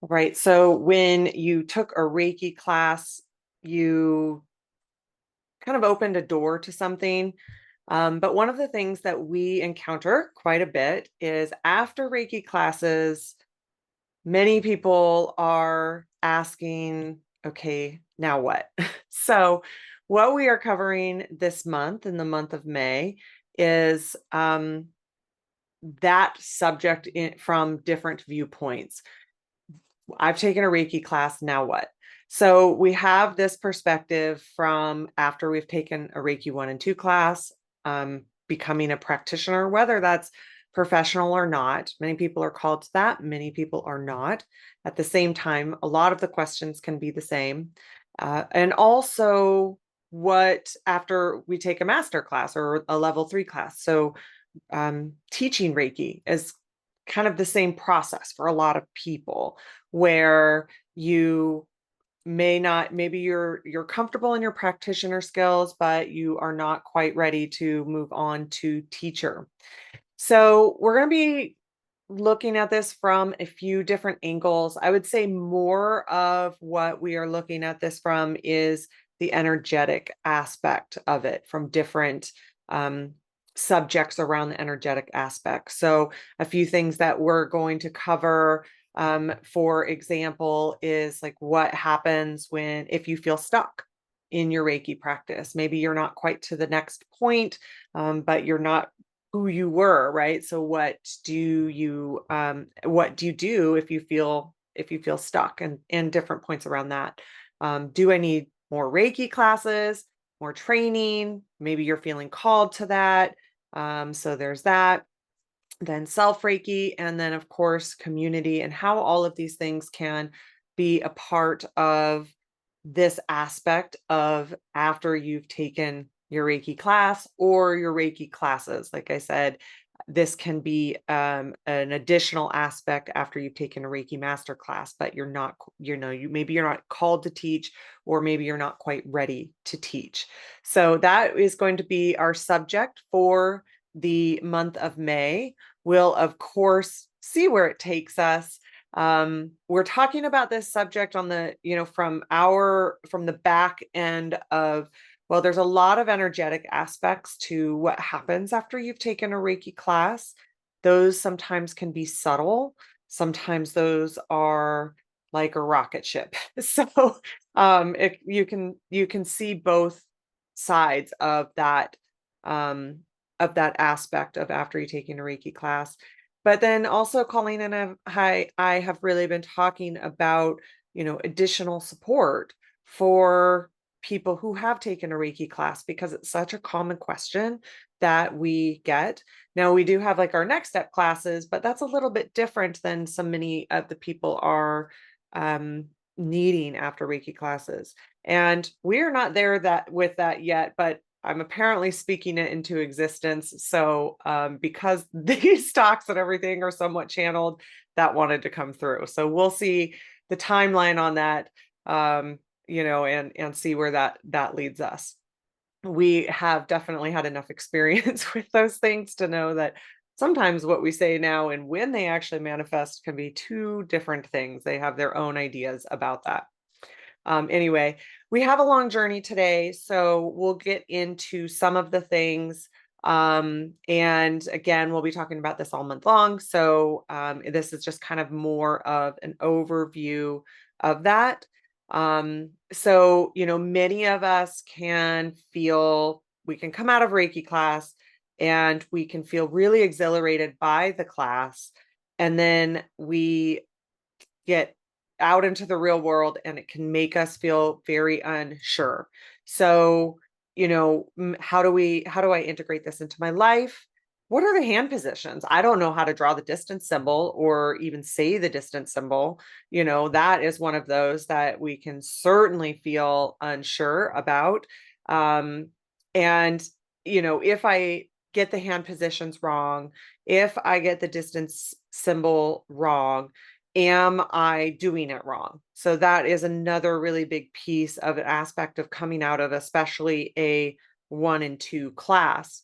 Right. So when you took a Reiki class, you kind of opened a door to something. But one of the things that we encounter quite a bit is after Reiki classes, many people are asking, okay, now what? So, what we are covering this month, in the month of May, is that subject from different viewpoints. I've taken a Reiki class, now what? So we have this perspective from after we've taken a Reiki 1 and 2 class, becoming a practitioner, whether that's professional or not. Many people are called to that, many people are not. At the same time, a lot of the questions can be the same. And also, what after we take a master class or a level 3 class. So teaching Reiki is kind of the same process for a lot of people where you may not, maybe you're comfortable in your practitioner skills, but you are not quite ready to move on to teacher. So we're going to be looking at this from a few different angles. I would say more of what we are looking at this from is the energetic aspect of it from different subjects around the energetic aspect. So a few things that we're going to cover, for example, is like what happens if you feel stuck in your Reiki practice. Maybe you're not quite to the next point, but you're not who you were, right? So what do you do if you feel stuck, and different points around that. Do I need more Reiki classes, more training? Maybe you're feeling called to that. So there's that. Then self Reiki, and then of course community, and how all of these things can be a part of this aspect of after you've taken your Reiki class or your Reiki classes. Like I said, this can be an additional aspect after you've taken a Reiki master class, but you're not, maybe you're not called to teach, or maybe you're not quite ready to teach. So that is going to be our subject for the month of May. We'll, of course, see where it takes us. We're talking about this subject on the, from the back end of, well, there's a lot of energetic aspects to what happens after you've taken a Reiki class. Those sometimes can be subtle. Sometimes those are like a rocket ship. So you can see both sides of that aspect of after you taking a Reiki class. But then also, Colleen and I have really been talking about, additional support for people who have taken a Reiki class, because it's such a common question that we get. Now we do have like our next step classes, but that's a little bit different than many of the people are needing after Reiki classes. And we're not there with that yet, but I'm apparently speaking it into existence. So because these talks and everything are somewhat channeled, that wanted to come through. So we'll see the timeline on that, and see where that leads us. We have definitely had enough experience with those things to know that sometimes what we say now and when they actually manifest can be two different things. They have their own ideas about that. Anyway, we have a long journey today, so we'll get into some of the things. And again, we'll be talking about this all month long. So this is just kind of more of an overview of that. So, many of us we can come out of Reiki class and we can feel really exhilarated by the class. And then we get out into the real world and it can make us feel very unsure. So, how do I integrate this into my life? What are the hand positions? I don't know how to draw the distance symbol or even say the distance symbol. That is one of those that we can certainly feel unsure about. And, if I get the hand positions wrong, if I get the distance symbol wrong, am I doing it wrong? So that is another really big piece of an aspect of coming out of especially a 1 and 2 class.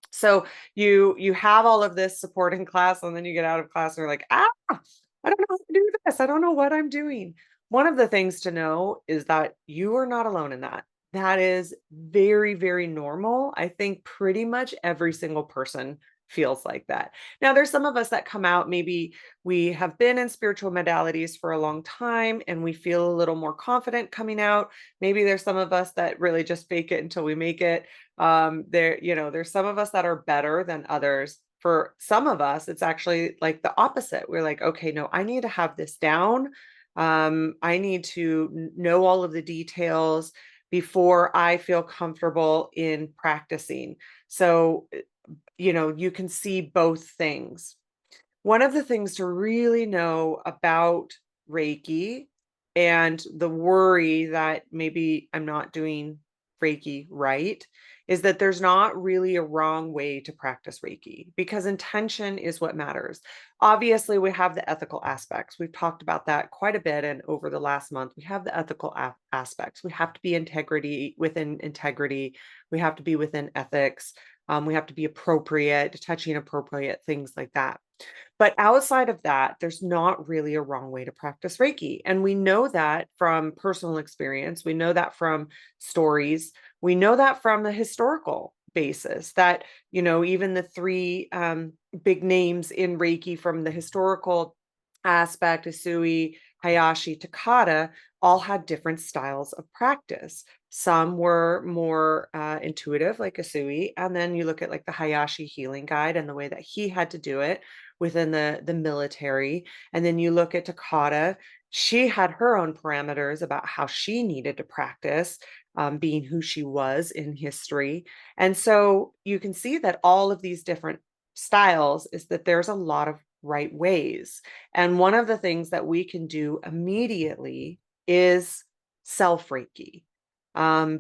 So you have all of this support in class, and then you get out of class and you're like, I don't know how to do this. I don't know what I'm doing. One of the things to know is that you are not alone in that. That is very, very normal. I think pretty much every single person feels like that. Now, there's some of us that come out, maybe we have been in spiritual modalities for a long time and we feel a little more confident coming out. Maybe there's some of us that really just fake it until we make it. There's some of us that are better than others. For some of us, it's actually like the opposite. We're like, okay, no, I need to have this down. I need to know all of the details before I feel comfortable in practicing. So, you can see both things. One of the things to really know about Reiki and the worry that maybe I'm not doing Reiki right is that there's not really a wrong way to practice Reiki because intention is what matters. Obviously, we have the ethical aspects. We've talked about that quite a bit. And over the last month, we have the ethical aspects. We have to be within integrity. We have to be within ethics. We have to be appropriate, touching appropriate, things like that. But outside of that, there's not really a wrong way to practice Reiki. And we know that from personal experience. We know that from stories. We know that from the historical basis that, even the three big names in Reiki from the historical aspect, Usui, Hayashi, Takata, all had different styles of practice. Some were more intuitive, like Usui. And then you look at like the Hayashi healing guide and the way that he had to do it within the military. And then you look at Takata, she had her own parameters about how she needed to practice, being who she was in history. And so you can see that all of these different styles is that there's a lot of right ways. And one of the things that we can do immediately is self Reiki.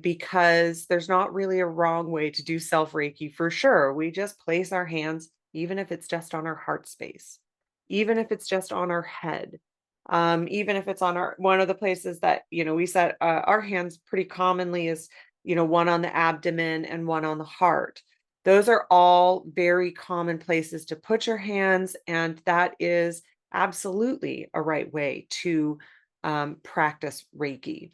Because there's not really a wrong way to do self Reiki for sure. We just place our hands, even if it's just on our heart space, even if it's just on our head, even if it's on one of the places that, we set our hands pretty commonly is, one on the abdomen and one on the heart. Those are all very common places to put your hands, and that is absolutely a right way to practice Reiki.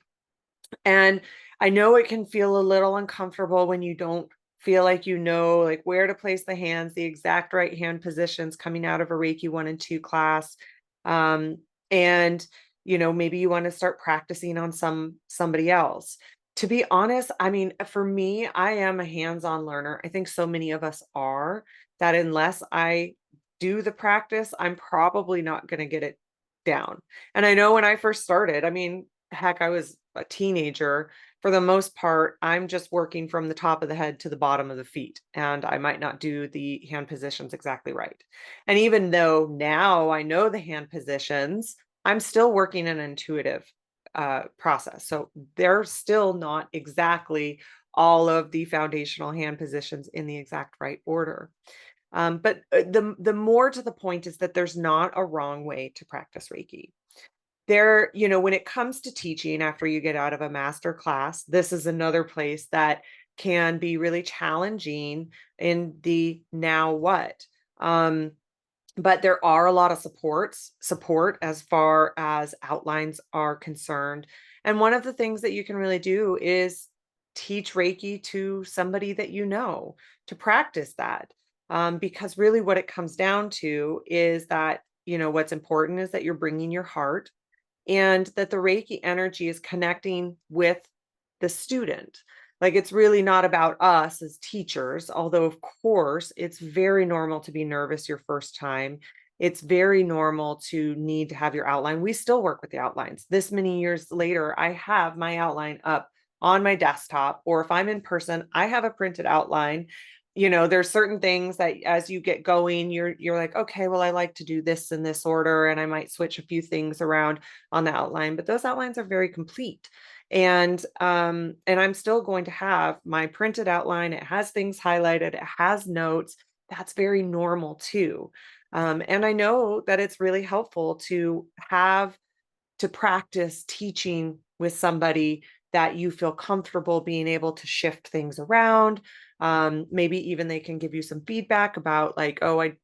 And I know it can feel a little uncomfortable when you don't feel like like where to place the hands, the exact right hand positions coming out of a Reiki 1 and 2 class. Um, and maybe you want to start practicing on somebody else. To be honest, I mean, for me, I am a hands-on learner. I think so many of us are that unless I do the practice, I'm probably not going to get it down. And I know when I first started, I mean, heck, I was a teenager. For the most part, I'm just working from the top of the head to the bottom of the feet, and I might not do the hand positions exactly right. And even though now I know the hand positions, I'm still working an intuitive process. So they're still not exactly all of the foundational hand positions in the exact right order. But the more to the point is that there's not a wrong way to practice Reiki. When it comes to teaching after you get out of a master class, this is another place that can be really challenging in the now what. But there are a lot of support as far as outlines are concerned. And one of the things that you can really do is teach Reiki to somebody that to practice that. Because really what it comes down to is that, what's important is that you're bringing your heart and that the Reiki energy is connecting with the student. Like it's really not about us as teachers, although, of course, it's very normal to be nervous your first time. It's very normal to need to have your outline. We still work with the outlines. This many years later, I have my outline up on my desktop, or if I'm in person, I have a printed outline. There's certain things that as you get going, you're like, okay, well, I like to do this in this order, and I might switch a few things around on the outline, but those outlines are very complete. And I'm still going to have my printed outline. It has things highlighted, it has notes. That's very normal too. And I know that it's really helpful to have to practice teaching with somebody that you feel comfortable being able to shift things around. Maybe even they can give you some feedback about like, oh, I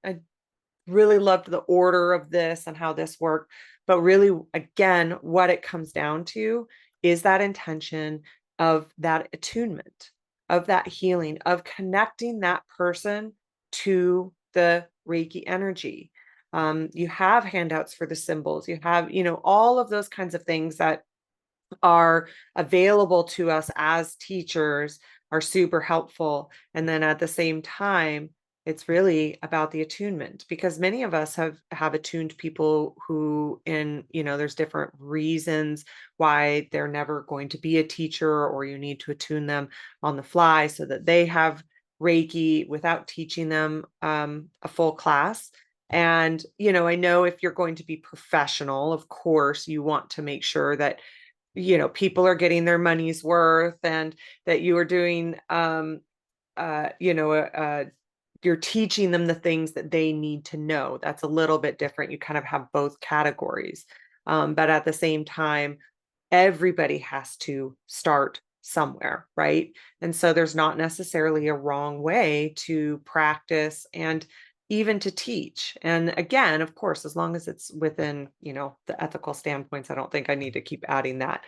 really loved the order of this and how this worked. But really, again, what it comes down to is that intention of that attunement, of that healing, of connecting that person to the Reiki energy. You have handouts for the symbols, you have, all of those kinds of things that are available to us as teachers are super helpful. And then at the same time, it's really about the attunement, because many of us have attuned people who there's different reasons why they're never going to be a teacher, or you need to attune them on the fly so that they have Reiki without teaching them a full class. And I know if you're going to be professional, of course you want to make sure that people are getting their money's worth, and that you are doing uh you know uh, uh, you're teaching them the things that they need to know. That's a little bit different. You kind of have both categories. But at the same time, everybody has to start somewhere, right? And so there's not necessarily a wrong way to practice and even to teach. And again, of course, as long as it's within, the ethical standpoints, I don't think I need to keep adding that.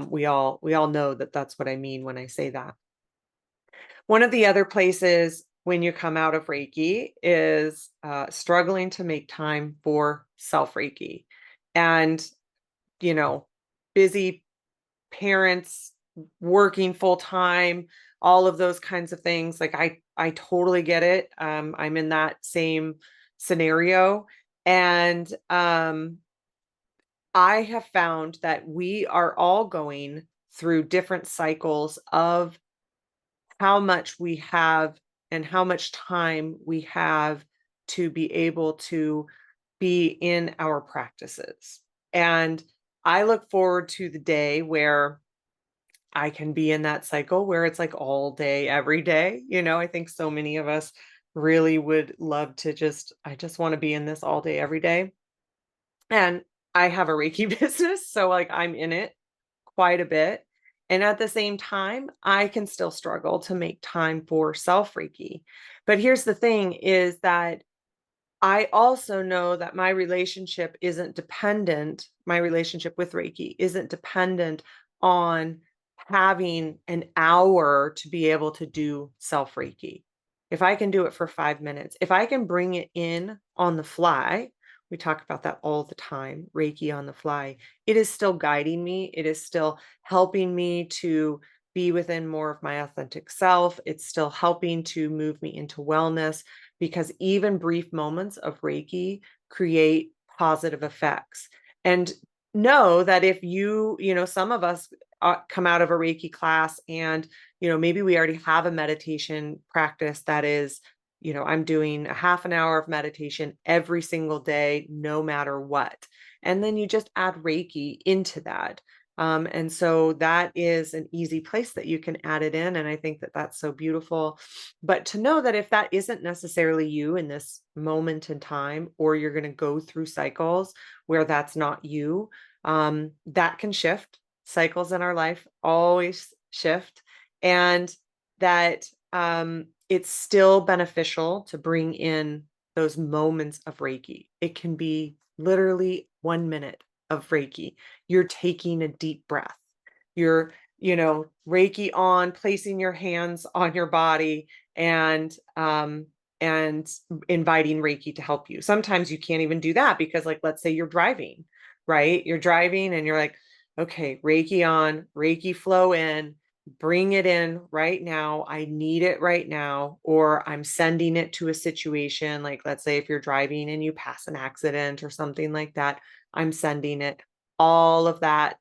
We all know that that's what I mean when I say that. One of the other places when you come out of Reiki is struggling to make time for self Reiki. And, you know, busy parents, working full time, all of those kinds of things. Like I totally get it. I'm in that same scenario. And I have found that we are all going through different cycles of how much we have and how much time we have to be able to be in our practices. And I look forward to the day where I can be in that cycle where it's like all day, every day. I think so many of us really would love to I just want to be in this all day, every day. And I have a Reiki business, so like I'm in it quite a bit. And at the same time, I can still struggle to make time for self Reiki. But here's the thing is that I also know that my relationship with Reiki isn't dependent on having an hour to be able to do self Reiki. If I can do it for 5 minutes, if I can bring it in on the fly, we talk about that all the time, Reiki on the fly, it is still guiding me. It is still helping me to be within more of my authentic self. It's still helping to move me into wellness, because even brief moments of Reiki create positive effects. And know that if some of us come out of a Reiki class and, maybe we already have a meditation practice that is, I'm doing a half an hour of meditation every single day, no matter what. And then you just add Reiki into that. And so that is an easy place that you can add it in. And I think that that's so beautiful. But to know that if that isn't necessarily you in this moment in time, or you're going to go through cycles where that's not you, that can shift. Cycles in our life always shift. And that it's still beneficial to bring in those moments of Reiki. It can be literally 1 minute of Reiki. You're taking a deep breath. You're, Reiki on, placing your hands on your body, and inviting Reiki to help you. Sometimes you can't even do that because, like, let's say you're driving, right? You're driving and you're like, okay, Reiki on, Reiki flow in, bring it in right now. I need it right now. Or I'm sending it to a situation. Like, let's say if you're driving and you pass an accident or something like that, I'm sending it. All of that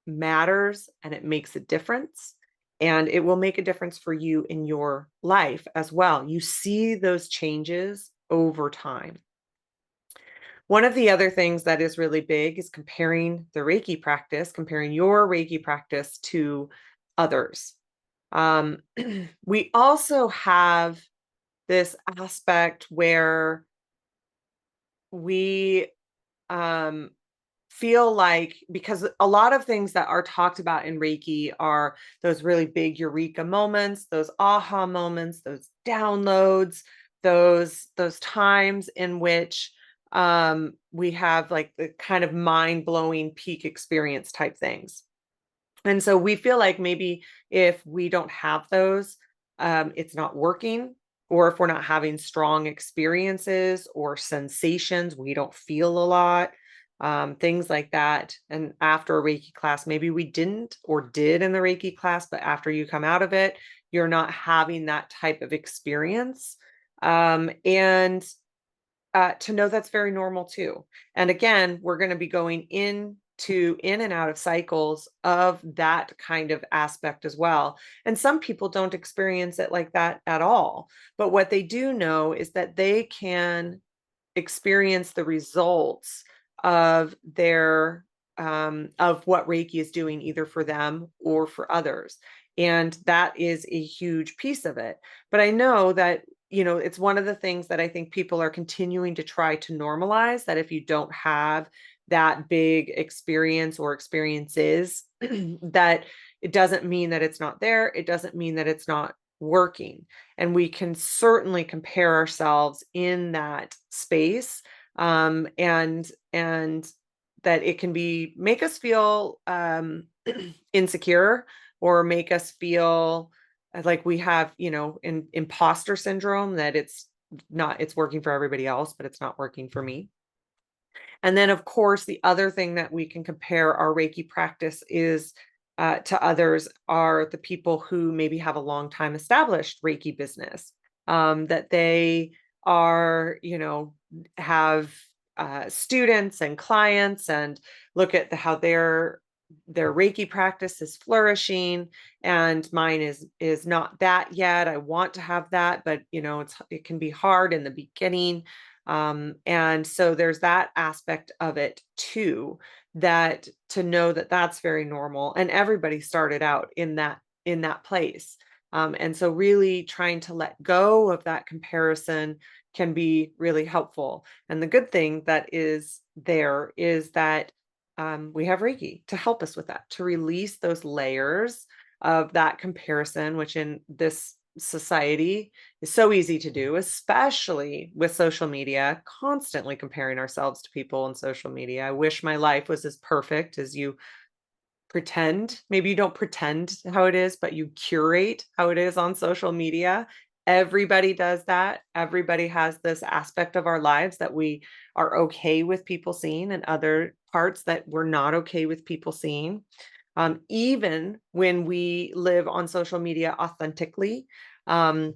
matters, and it makes a difference. And it will make a difference for you in your life as well. You see those changes over time. One of the other things that is really big is comparing comparing your Reiki practice to others. Um, we also have this aspect where we um, feel like, because a lot of things that are talked about in Reiki are those really big eureka moments, those aha moments, those downloads, those times in which we have like the kind of mind-blowing peak experience type things. And so we feel like maybe if we don't have those, it's not working, or if we're not having strong experiences or sensations, we don't feel a lot, things like that. And after a Reiki class, maybe we didn't or did in the Reiki class, but after you come out of it, you're not having that type of experience. And to know that's very normal too. And again, we're going to be going in and out of cycles of that kind of aspect as well. And some people don't experience it like that at all. But what they do know is that they can experience the results of their of what Reiki is doing either for them or for others. And that is a huge piece of it. But I know that, it's one of the things that I think people are continuing to try to normalize, that if you don't have that big experience or experiences, that it doesn't mean that it's not there. It doesn't mean that it's not working. And we can certainly compare ourselves in that space, and that it can make us feel insecure, or make us feel like we have, imposter syndrome, that it's working for everybody else, but it's not working for me. And then, of course, the other thing that we can compare our Reiki practice is to others are the people who maybe have a long time established Reiki business, that they are, have students and clients, and look at how their Reiki practice is flourishing, and mine is not that yet. I want to have that, but it can be hard in the beginning. And so there's that aspect of it too, that to know that that's very normal, and everybody started out in that place. And so really trying to let go of that comparison can be really helpful. And the good thing that is there is that we have Reiki to help us with that, to release those layers of that comparison, which in this society is so easy to do, especially with social media, constantly comparing ourselves to people on social media. I wish my life was as perfect as you pretend. Maybe you don't pretend how it is, but you curate how it is on social media. Everybody does that. Everybody has this aspect of our lives that we are okay with people seeing, and other parts that we're not okay with people seeing. Even when we live on social media authentically, um,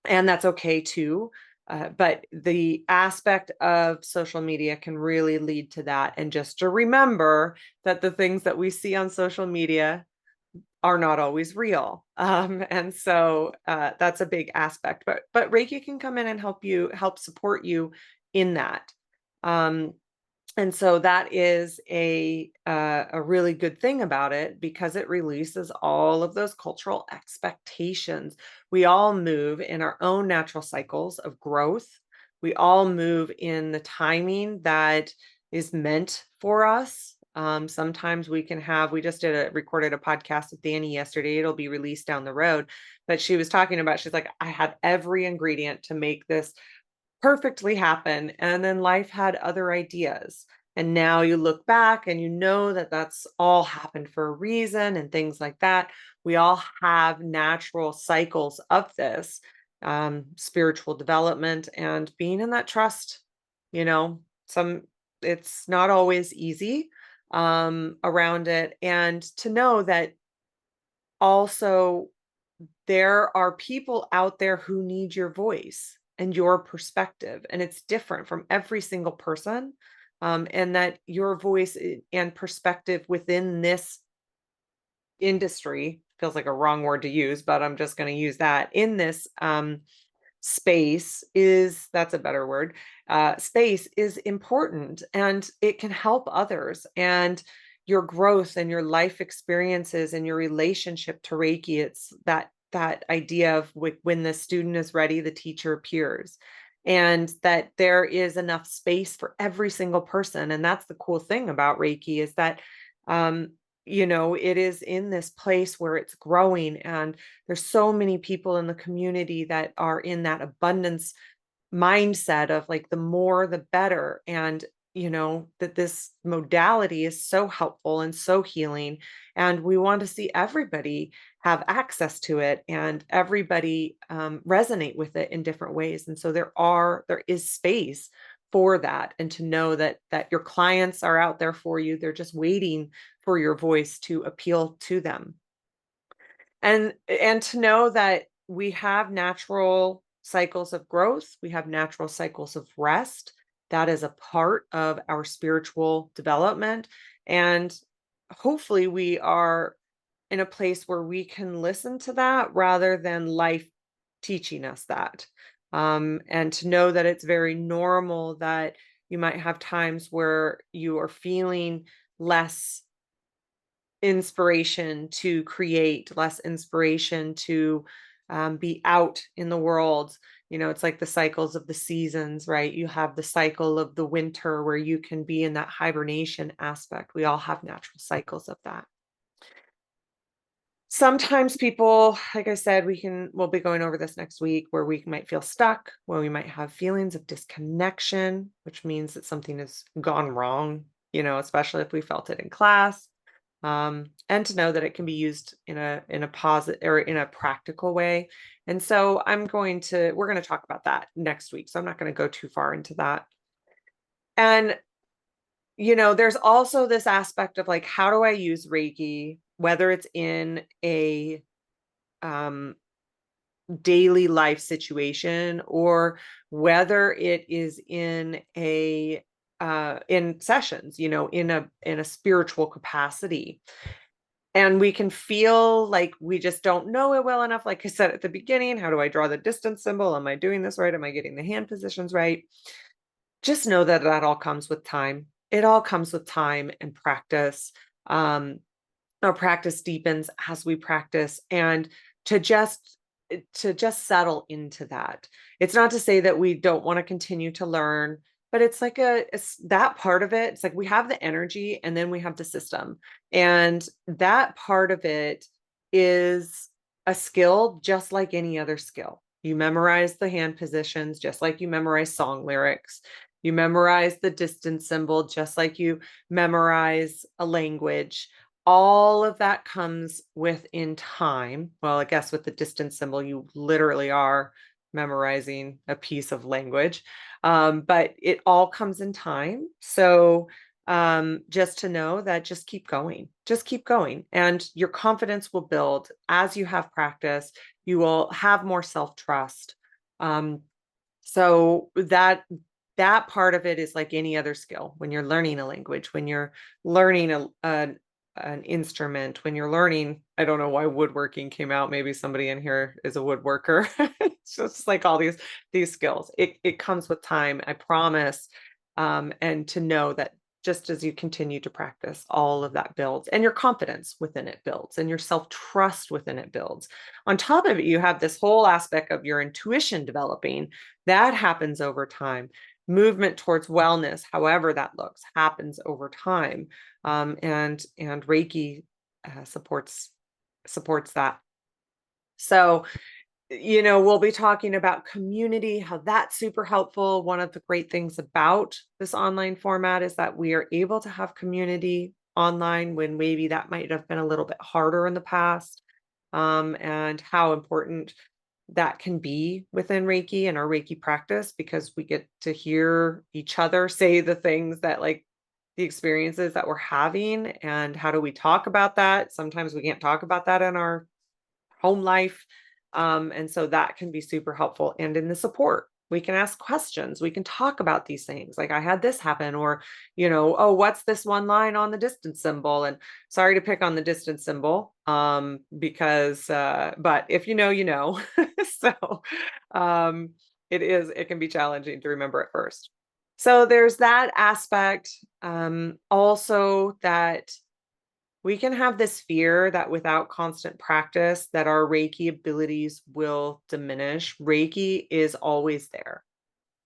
and that's okay too. But the aspect of social media can really lead to that. And just to remember that the things that we see on social media are not always real. And so that's a big aspect. But Reiki can come in and help support you in that. Um, and so that is a really good thing about it, because it releases all of those cultural expectations. We all move in our own natural cycles of growth. We all move in the timing that is meant for us. Sometimes we just recorded a podcast with Danny yesterday. It'll be released down the road, but she was talking about, she's like, I had every ingredient to make this perfectly happen, and then life had other ideas, and now you look back and you know that that's all happened for a reason, and things like that. We all have natural cycles of this, spiritual development, and being in that trust. Some It's not always easy around it, and to know that also there are people out there who need your voice and your perspective, and it's different from every single person. And that your voice and perspective within this industry, feels like a wrong word to use, but I'm just going to use that, in this space, that's a better word, space is important, and it can help others, and your growth and your life experiences and your relationship to Reiki. It's that idea of when the student is ready, the teacher appears, and that there is enough space for every single person. And that's the cool thing about Reiki, is that it is in this place where it's growing, and there's so many people in the community that are in that abundance mindset of like the more the better, and that this modality is so helpful and so healing, and we want to see everybody have access to it, and everybody resonate with it in different ways. And so there is space for that, and to know that your clients are out there for you. They're just waiting for your voice to appeal to them. And to know that we have natural cycles of growth, we have natural cycles of rest. That is a part of our spiritual development. And hopefully we are in a place where we can listen to that rather than life teaching us that. And to know that it's very normal that you might have times where you are feeling less inspiration to create, less inspiration to be out in the world. It's like the cycles of the seasons, right? You have the cycle of the winter where you can be in that hibernation aspect. We all have natural cycles of that. Sometimes people, like I said, we'll be going over this next week, where we might feel stuck, where we might have feelings of disconnection, which means that something has gone wrong, especially if we felt it in class. And to know that it can be used in a positive or in a practical way. And so we're going to talk about that next week. So I'm not going to go too far into that. And there's also this aspect of like, how do I use Reiki, whether it's in a daily life situation, or whether it is in sessions, in a spiritual capacity. And we can feel like we just don't know it well enough. Like I said at the beginning, how do I draw the distance symbol? Am I doing this right? Am I getting the hand positions right? Just know that that all comes with time. It all comes with time and practice. Our practice deepens as we practice, and to just settle into that. It's not to say that we don't want to continue to learn, but it's like it's that part of it. It's like we have the energy, and then we have the system, and that part of it is a skill just like any other skill. You memorize the hand positions just like you memorize song lyrics. You memorize the distance symbol just like you memorize a language. All of that comes within time. Well, I guess with the distance symbol, you literally are memorizing a piece of language, but it all comes in time. So just to know that, just keep going, and your confidence will build as you have practice. You will have more self-trust. So that part of it is like any other skill. When you're learning a language, when you're learning an instrument, when you're learning, I don't know why woodworking came out. Maybe somebody in here is a woodworker. It's just like all these skills. It comes with time, I promise. And to know that just as you continue to practice, all of that builds, and your confidence within it builds, and your self-trust within it builds. On top of it, you have this whole aspect of your intuition developing. That happens over time. Movement towards wellness, however that looks, happens over time. And Reiki supports that. So, we'll be talking about community, how that's super helpful. One of the great things about this online format is that we are able to have community online when maybe that might have been a little bit harder in the past, and how important that can be within Reiki and our Reiki practice, because we get to hear each other say the things that, like, the experiences that we're having, and how do we talk about that? Sometimes we can't talk about that in our home life. And so that can be super helpful. And in the support, we can ask questions. We can talk about these things. Like, I had this happen, or, oh, what's this one line on the distance symbol? And sorry to pick on the distance symbol, because, but if you know, you know. So, it can be challenging to remember at first. So there's that aspect. Also that we can have this fear that without constant practice, that our Reiki abilities will diminish. Reiki is always there.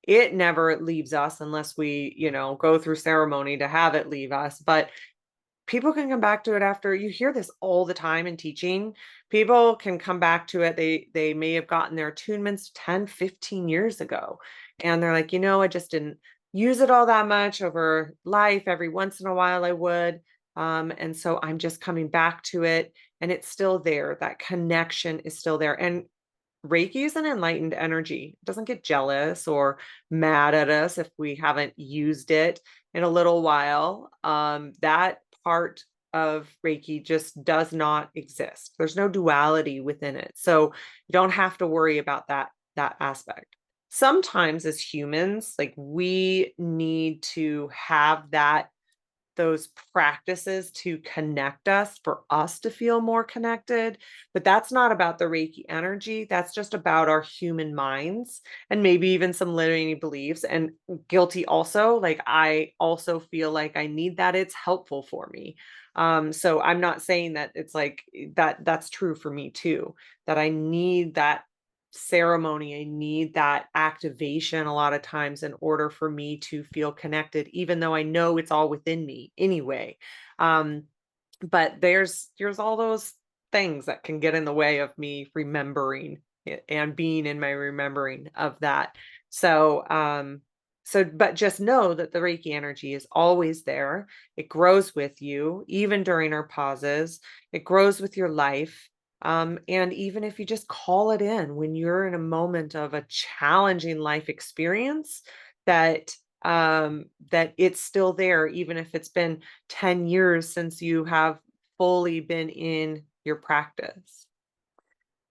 It never leaves us unless we, go through ceremony to have it leave us. But people can come back to it after. You hear this all the time in teaching. People can come back to it. They may have gotten their attunements 10, 15 years ago. And they're like, I just didn't use it all that much over life. Every once in a while I would. And so I'm just coming back to it, and it's still there. That connection is still there. And Reiki is an enlightened energy. It doesn't get jealous or mad at us if we haven't used it in a little while. That part of Reiki just does not exist. There's no duality within it. So you don't have to worry about that aspect. Sometimes as humans, like, we need to have those practices to connect us, for us to feel more connected. But that's not about the Reiki energy. That's just about our human minds, and maybe even some limiting beliefs. And guilty also. Like, I also feel like I need that. It's helpful for me. So I'm not saying that it's like that's true for me too, that I need that ceremony. I need that activation a lot of times in order for me to feel connected, even though I know it's all within me anyway. Um, but there's all those things that can get in the way of me remembering it and being in my remembering of that. So but just know that the Reiki energy is always there. It grows with you even during our pauses. It grows with your life. And even if you just call it in when you're in a moment of a challenging life experience, that that it's still there, even if it's been 10 years since you have fully been in your practice.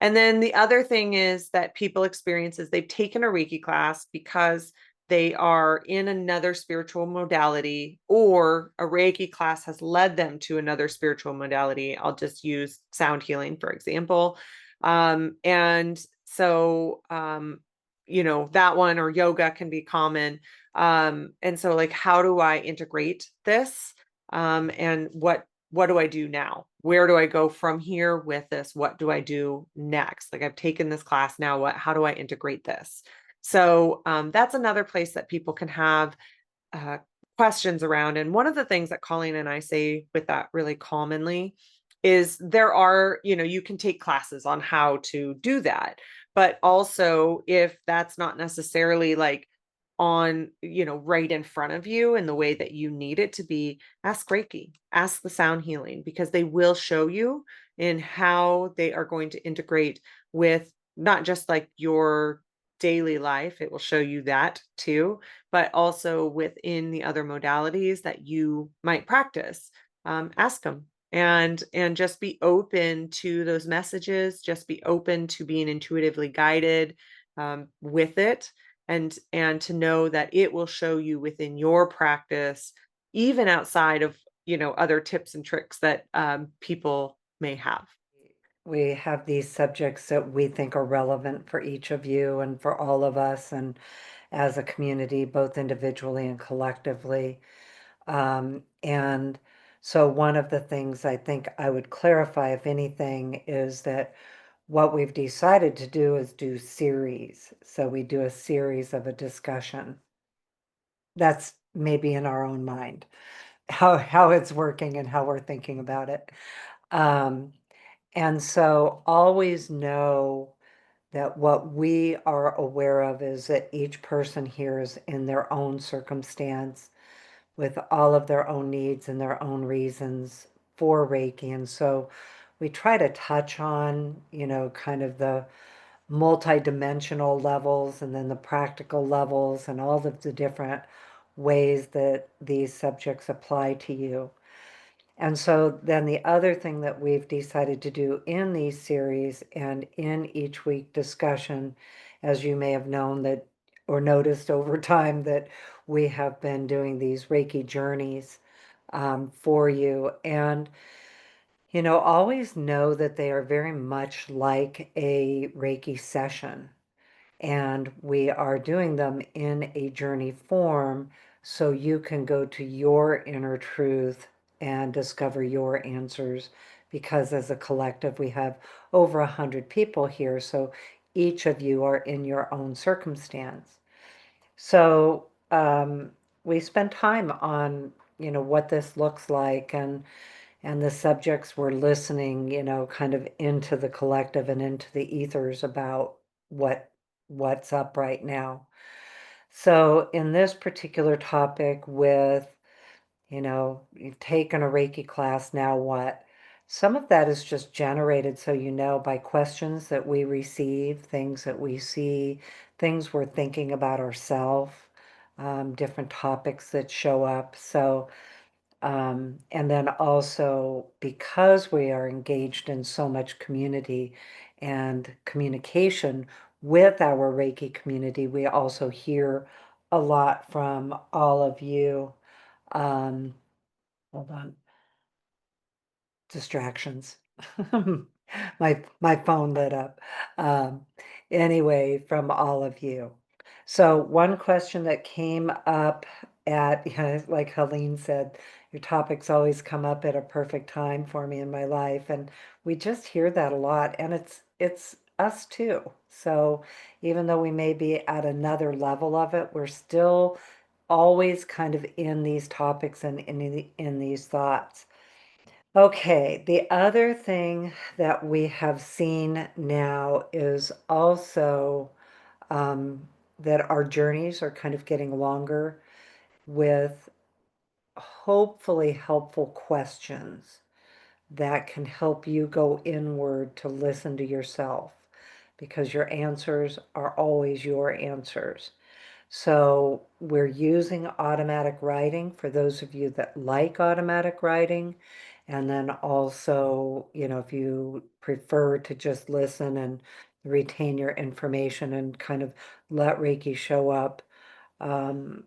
And then the other thing is that people experience is they've taken a Reiki class because they are in another spiritual modality, or a Reiki class has led them to another spiritual modality. I'll just use sound healing, for example. And so, that one, or yoga can be common. And so, like, how do I integrate this? And what do I do now? Where do I go from here with this? What do I do next? Like, I've taken this class now. How do I integrate this? So that's another place that people can have uh, questions around. And one of the things that Colleen and I say with that really commonly is there are, you can take classes on how to do that. But also, if that's not necessarily like on, right in front of you in the way that you need it to be, ask Reiki, ask the sound healing, because they will show you in how they are going to integrate with not just like your daily life. It will show you that too, but also within the other modalities that you might practice. Ask them, and just be open to those messages. Just be open to being intuitively guided with it, and to know that it will show you within your practice, even outside of other tips and tricks that people may have. We have these subjects that we think are relevant for each of you and for all of us, and as a community, both individually and collectively. And so, one of the things I think I would clarify, if anything, is that what we've decided to do is do series. So, we do a series of a discussion. That's maybe in our own mind, how it's working and how we're thinking about it. Um, and so always know that what we are aware of is that each person here is in their own circumstance with all of their own needs and their own reasons for Reiki. And so we try to touch on, kind of the multi-dimensional levels and then the practical levels and all of the different ways that these subjects apply to you. And so then the other thing that we've decided to do in these series and in each week discussion, as you may have known that or noticed over time, that we have been doing these Reiki journeys for you. And, always know that they are very much like a Reiki session. And we are doing them in a journey form so you can go to your inner truth and discover your answers. Because as a collective, we have over 100 people here, so each of you are in your own circumstance. So we spend time on, what this looks like, and the subjects were listening, kind of into the collective and into the ethers about what what's up right now. So in this particular topic with, you've taken a Reiki class, now what? Some of that is just generated, so by questions that we receive, things that we see, things we're thinking about ourselves, different topics that show up. So and then also because we are engaged in so much community and communication with our Reiki community, we also hear a lot from all of you. Um, Hold on, distractions. My phone lit up. Um, anyway, from all of you. So one question that came up at, like Helene said, your topics always come up at a perfect time for me in my life, and we just hear that a lot, and it's us too. So even though we may be at another level of it, we're still always kind of in these topics and in these thoughts. Okay, the other thing that we have seen now is also that our journeys are kind of getting longer with hopefully helpful questions that can help you go inward to listen to yourself because your answers are always your answers. So we're using automatic writing for those of you that like automatic writing. And then also, if you prefer to just listen and retain your information and kind of let Reiki show up, um,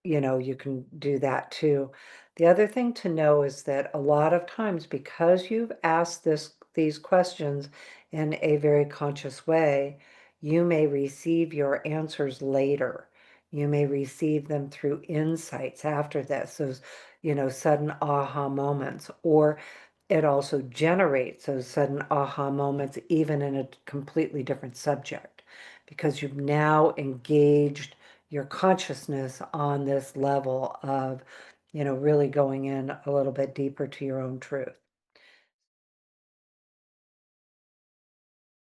you can do that too. The other thing to know is that a lot of times, because you've asked these questions in a very conscious way, you may receive your answers later. You may receive them through insights after this, those, sudden aha moments, or it also generates those sudden aha moments, even in a completely different subject, because you've now engaged your consciousness on this level of, really going in a little bit deeper to your own truth.